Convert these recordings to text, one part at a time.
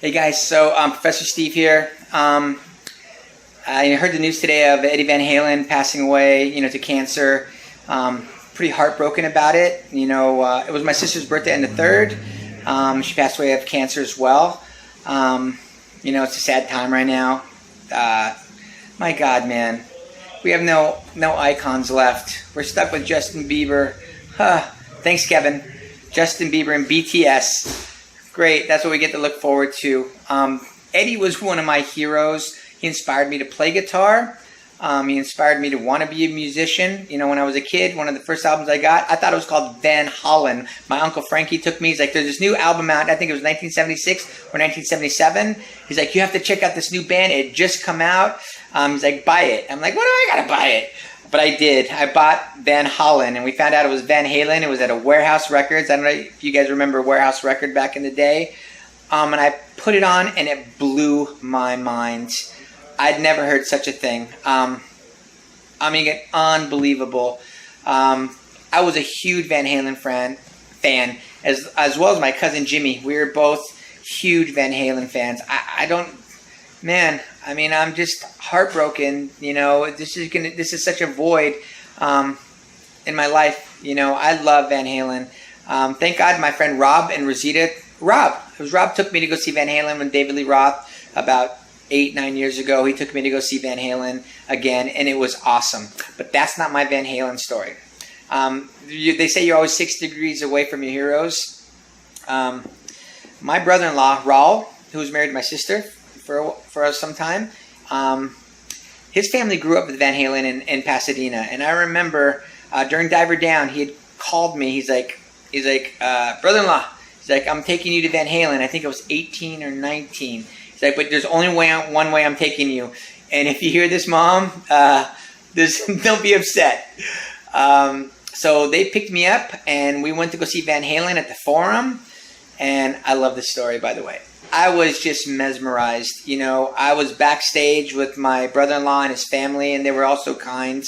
Hey guys, so Professor Steve here. I heard the news today of Eddie Van Halen passing away, to cancer. Pretty heartbroken about it. It was my sister's birthday on the 3rd. She passed away of cancer as well. It's a sad time right now. My God, man, we have no icons left. We're stuck with Justin Bieber. Thanks, Kevin. Justin Bieber and BTS. Great, that's what we get to look forward to. Eddie was one of my heroes. He inspired me to play guitar. He inspired me to want to be a musician. When I was a kid, one of the first albums I got, I thought it was called Van Halen. My Uncle Frankie took me. He's like, there's this new album out. I think it was 1976 or 1977. He's like, you have to check out this new band. It just come out. He's like, buy it. I'm like, what do I got to buy it? But I did. I bought Van Halen, and we found out it was Van Halen. It was at a Warehouse Records. I don't know if you guys remember Warehouse Record back in the day. And I put it on, and it blew my mind. I'd never heard such a thing. Unbelievable. I was a huge Van Halen fan, as well as my cousin Jimmy. We were both huge Van Halen fans. I'm just heartbroken. This is such a void in my life. I love Van Halen. Thank God my friend Rob and Rosita. Rob took me to go see Van Halen when David Lee Roth about 8-9 years ago. He took me to go see Van Halen again, and it was awesome. But that's not my Van Halen story. They say you're always 6 degrees away from your heroes. My brother-in-law, Raul, who was married to my sister for some time, his family grew up with Van Halen in Pasadena. And I remember during Diver Down, he had called me. He's like, brother-in-law, he's like, I'm taking you to Van Halen. I think I was 18 or 19. He's like, but there's only one way I'm taking you. And if you hear this, Mom, don't be upset. So they picked me up, and we went to go see Van Halen at the Forum. And I love this story, by the way. I was just mesmerized. I was backstage with my brother-in-law and his family, and they were also kind.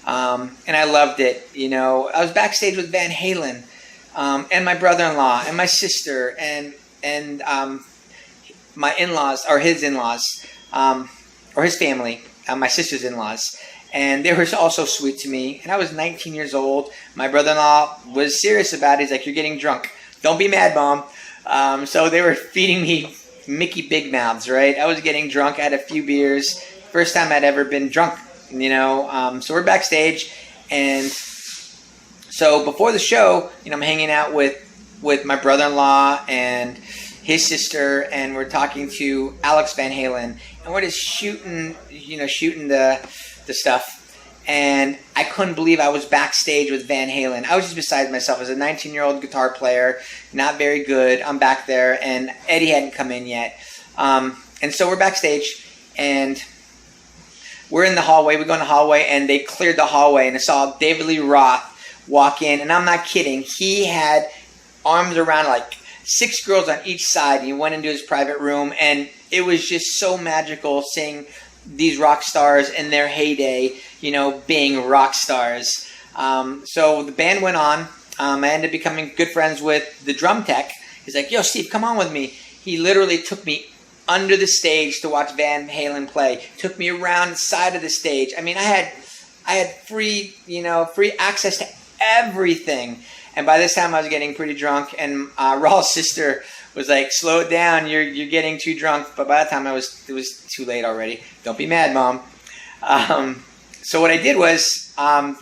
And I loved it. I was backstage with Van Halen and my brother-in-law and my sister and my in-laws, or his in-laws, or his family, my sister's in-laws. And they were also sweet to me. And I was 19 years old. My brother-in-law was serious about it. He's like, you're getting drunk. Don't be mad, Mom. So they were feeding me Mickey Big Mouths, right? I was getting drunk. I had a few beers. First time I'd ever been drunk, So we're backstage. And so before the show, I'm hanging out with my brother-in-law and his sister, and we're talking to Alex Van Halen, and we're just shooting the stuff. And I couldn't believe I was backstage with Van Halen. I was just beside myself as a 19-year-old guitar player, not very good. I'm back there, and Eddie hadn't come in yet. And so we're backstage, and we're in the hallway. We go in the hallway, and they cleared the hallway, and I saw David Lee Roth walk in, and I'm not kidding. He had arms around like 6 girls on each side. He went into his private room, and it was just so magical seeing these rock stars in their heyday, being rock stars. So the band went on. I ended up becoming good friends with the drum tech. He's like, yo, Steve, come on with me. He literally took me under the stage to watch Van Halen play. Took me around the side of the stage. I had free access to everything. And by this time, I was getting pretty drunk. And Raul's sister was like, slow it down. You're getting too drunk. But by the time it was too late already. Don't be mad, Mom. So what I did was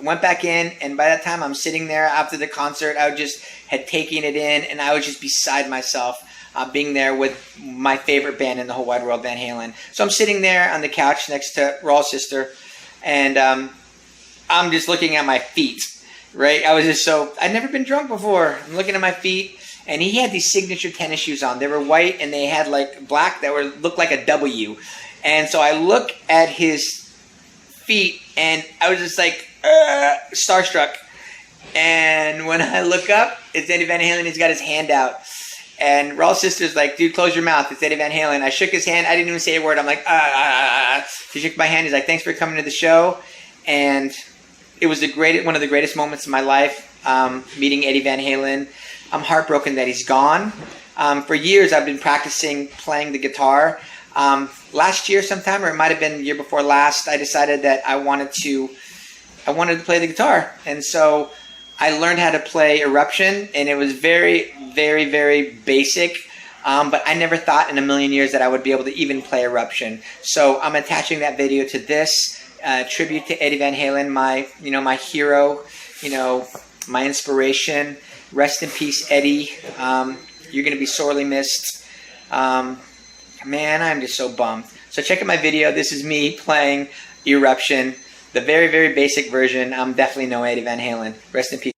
went back in. And by that time, I'm sitting there after the concert. I just had taken it in. And I was just beside myself being there with my favorite band in the whole wide world, Van Halen. So I'm sitting there on the couch next to Raul's sister. And I'm just looking at my feet. Right, I'd never been drunk before. I'm looking at my feet, and he had these signature tennis shoes on. They were white, and they had like black that looked like a W. And so I look at his feet, and I was just like starstruck. And when I look up, it's Eddie Van Halen. He's got his hand out, and Raul's sister's like, "Dude, close your mouth. It's Eddie Van Halen." I shook his hand. I didn't even say a word. I'm like, He shook my hand. He's like, "Thanks for coming to the show," and it was one of the greatest moments of my life, meeting Eddie Van Halen. I'm heartbroken that he's gone. For years, I've been practicing playing the guitar. Last year sometime, or it might have been the year before last, I decided that I wanted to play the guitar. And so I learned how to play Eruption, and it was very, very, very basic. But I never thought in a million years that I would be able to even play Eruption. So I'm attaching that video to this tribute to Eddie Van Halen, my hero, my inspiration. Rest in peace, Eddie. You're going to be sorely missed. Man, I'm just so bummed. So check out my video. This is me playing Eruption, the very, very basic version. I'm definitely no Eddie Van Halen. Rest in peace.